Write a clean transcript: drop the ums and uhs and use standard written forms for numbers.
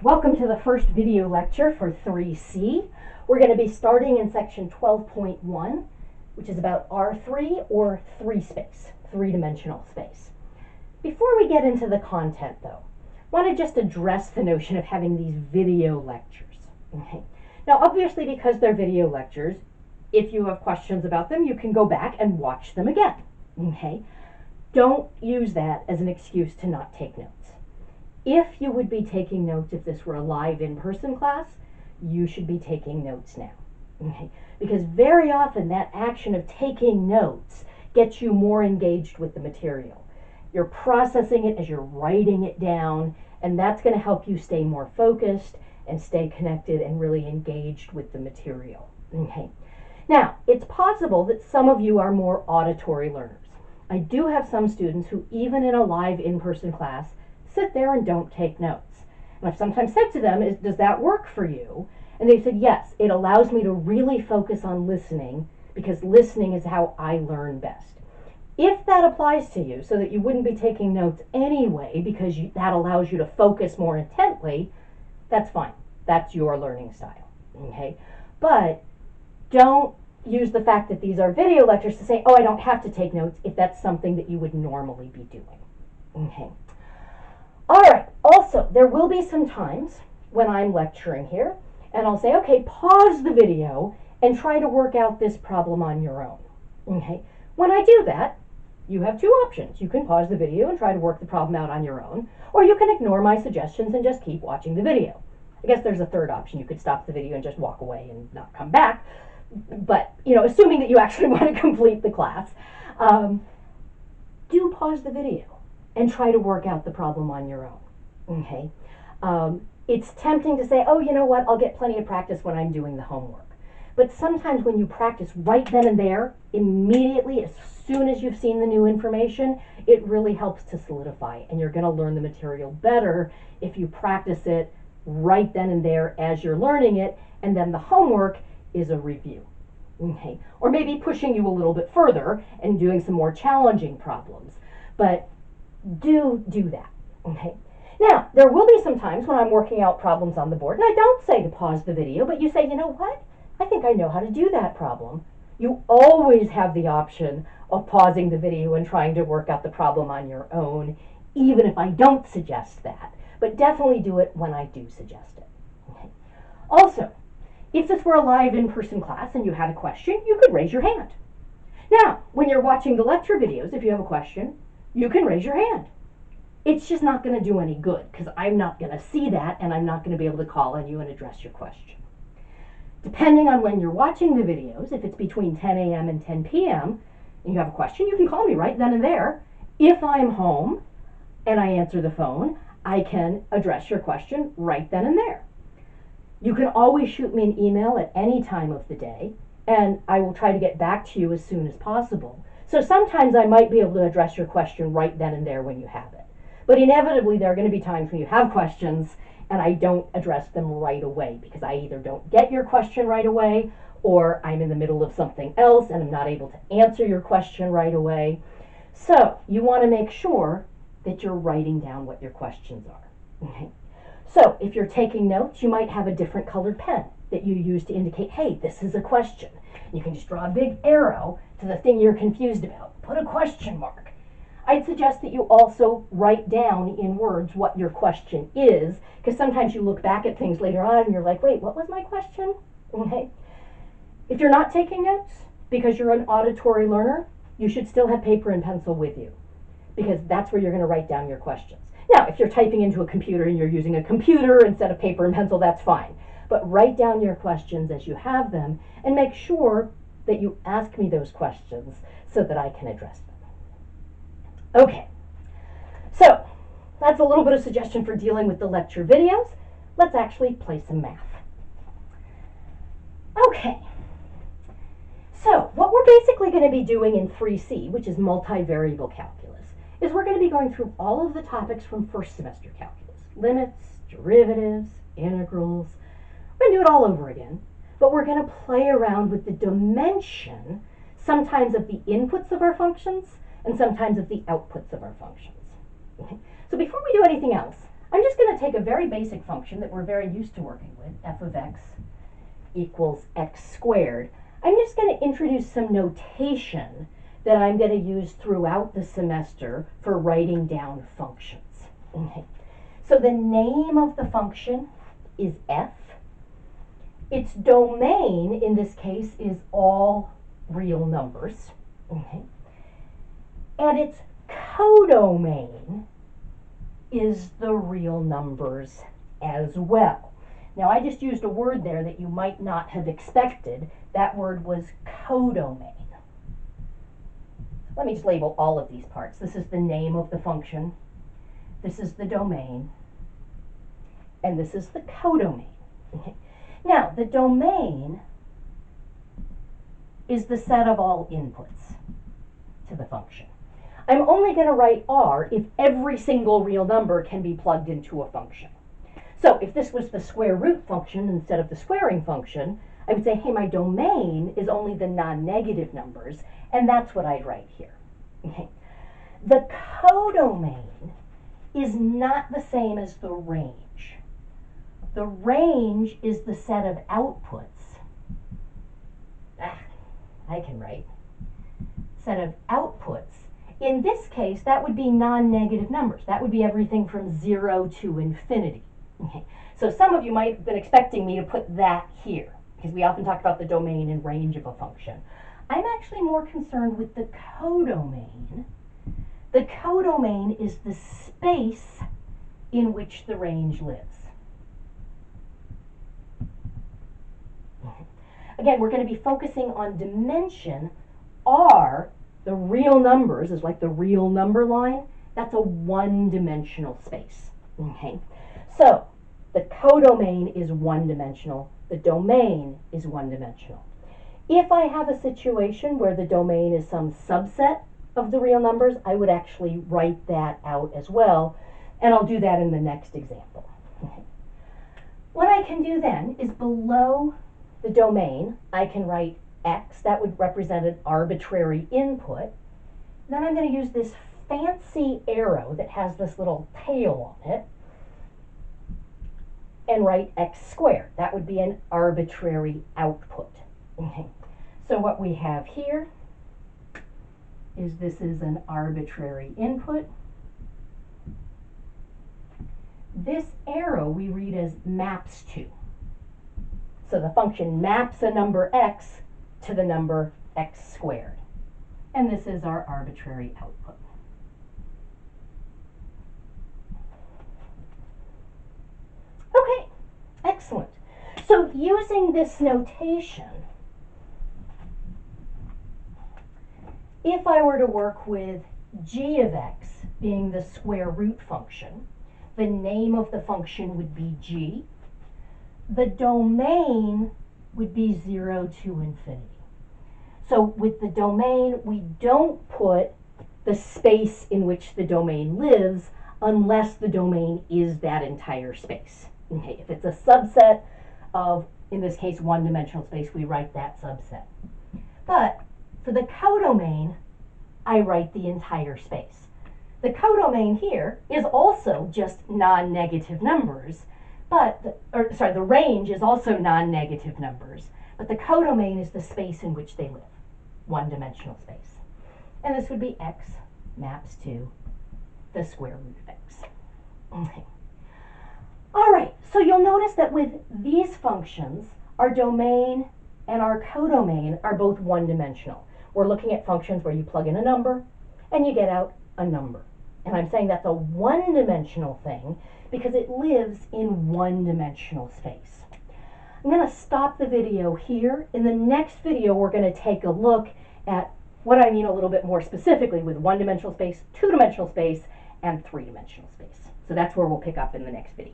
Welcome to the first video lecture for 3C. We're going to be starting in section 12.1, which is about R3 or 3 space, three-dimensional space. Before we get into the content though, I want to just address the notion of having these video lectures. Okay. Now obviously because they're video lectures, if you have questions about them, you can go back and watch them again. Okay. Don't use that as an excuse to not take notes. If you would be taking notes if this were a live in-person class, you should be taking notes now. Okay? Because very often that action of taking notes gets you more engaged with the material. You're processing it as you're writing it down, and that's going to help you stay more focused and stay connected and really engaged with the material. Okay? Now, it's possible that some of you are more auditory learners. I do have some students who, even in a live in-person class, sit there and don't take notes. And I've sometimes said to them, does that work for you? And they said, yes, it allows me to really focus on listening because listening is how I learn best. If that applies to you, so that you wouldn't be taking notes anyway because that allows you to focus more intently, that's fine. That's your learning style. Okay? But don't use the fact that these are video lectures to say, oh, I don't have to take notes if that's something that you would normally be doing. Okay. All right, also, there will be some times when I'm lecturing here, and I'll say, okay, pause the video and try to work out this problem on your own. Okay, when I do that, you have two options. You can pause the video and try to work the problem out on your own, or you can ignore my suggestions and just keep watching the video. I guess there's a third option. You could stop the video and just walk away and not come back, but, assuming that you actually want to complete the class, do pause the video and try to work out the problem on your own, okay? It's tempting to say, oh, you know what, I'll get plenty of practice when I'm doing the homework. But sometimes when you practice right then and there, immediately, as soon as you've seen the new information, it really helps to solidify, and you're gonna learn the material better if you practice it right then and there as you're learning it, and then the homework is a review, okay? Or maybe pushing you a little bit further and doing some more challenging problems. But do that, okay? Now, there will be some times when I'm working out problems on the board, and I don't say to pause the video, but you say, you know what? I think I know how to do that problem. You always have the option of pausing the video and trying to work out the problem on your own, even if I don't suggest that. But definitely do it when I do suggest it. Okay? Also, if this were a live in-person class and you had a question, you could raise your hand. Now, when you're watching the lecture videos, if you have a question, you can raise your hand. It's just not going to do any good because I'm not going to see that and I'm not going to be able to call on you and address your question. Depending on when you're watching the videos, if it's between 10 a.m. and 10 p.m. and you have a question, you can call me right then and there. If I'm home and I answer the phone, I can address your question right then and there. You can always shoot me an email at any time of the day and I will try to get back to you as soon as possible. So sometimes I might be able to address your question right then and there when you have it. But inevitably there are going to be times when you have questions and I don't address them right away because I either don't get your question right away or I'm in the middle of something else and I'm not able to answer your question right away. So you want to make sure that you're writing down what your questions are. Okay? So if you're taking notes, you might have a different colored pen that you use to indicate, hey, this is a question. You can just draw a big arrow to the thing you're confused about. Put a question mark. I'd suggest that you also write down in words what your question is, because sometimes you look back at things later on and you're like, wait, what was my question? Okay. If you're not taking notes because you're an auditory learner, you should still have paper and pencil with you, because that's where you're going to write down your questions. Now, if you're typing into a computer and you're using a computer instead of paper and pencil, that's fine. But write down your questions as you have them and make sure that you ask me those questions so that I can address them. Okay, so that's a little bit of suggestion for dealing with the lecture videos. Let's actually play some math. Okay, so what we're basically going to be doing in 3C, which is multivariable calculus, is we're going to be going through all of the topics from first semester calculus. Limits, derivatives, integrals. We're going to do it all over again, but we're going to play around with the dimension, sometimes of the inputs of our functions, and sometimes of the outputs of our functions. Okay. So before we do anything else, I'm just going to take a very basic function that we're very used to working with, f of x equals x squared. I'm just going to introduce some notation that I'm going to use throughout the semester for writing down functions. Okay. So the name of the function is f. Its domain, in this case, is all real numbers. Okay. And its codomain is the real numbers as well. Now, I just used a word there that you might not have expected. That word was codomain. Let me just label all of these parts. This is the name of the function. This is the domain. And this is the codomain. Okay. Now, the domain is the set of all inputs to the function. I'm only going to write R if every single real number can be plugged into a function. So if this was the square root function instead of the squaring function, I would say, hey, my domain is only the non-negative numbers, and that's what I'd write here. Okay. The codomain is not the same as the range. The range is the set of outputs. I can write. Set of outputs. In this case, that would be non-negative numbers. That would be everything from 0 to infinity. Okay. So some of you might have been expecting me to put that here, because we often talk about the domain and range of a function. I'm actually more concerned with the codomain. The codomain is the space in which the range lives. Again, we're going to be focusing on dimension. R, the real numbers, is like the real number line. That's a one-dimensional space. Okay. So the codomain is one-dimensional. The domain is one-dimensional. If I have a situation where the domain is some subset of the real numbers, I would actually write that out as well, and I'll do that in the next example. Okay. What I can do then is below the domain, I can write x. That would represent an arbitrary input. Then I'm going to use this fancy arrow that has this little tail on it and write x squared. That would be an arbitrary output. Okay. So what we have here is this is an arbitrary input. This arrow we read as maps to. So the function maps a number x to the number x squared. And this is our arbitrary output. Okay, excellent. So using this notation, if I were to work with g of x being the square root function, the name of the function would be g. The domain would be 0 to infinity. So with the domain, we don't put the space in which the domain lives unless the domain is that entire space. Okay, if it's a subset of, in this case, one-dimensional space, we write that subset. But for the codomain, I write the entire space. The codomain here is also just non-negative numbers, but, the range is also non-negative numbers, but the codomain is the space in which they live, one-dimensional space. And this would be x maps to the square root of x. Okay. All right, so you'll notice that with these functions, our domain and our codomain are both one-dimensional. We're looking at functions where you plug in a number and you get out a number. And I'm saying that's a one-dimensional thing because it lives in one-dimensional space. I'm going to stop the video here. In the next video, we're going to take a look at what I mean a little bit more specifically with one-dimensional space, two-dimensional space, and three-dimensional space. So that's where we'll pick up in the next video.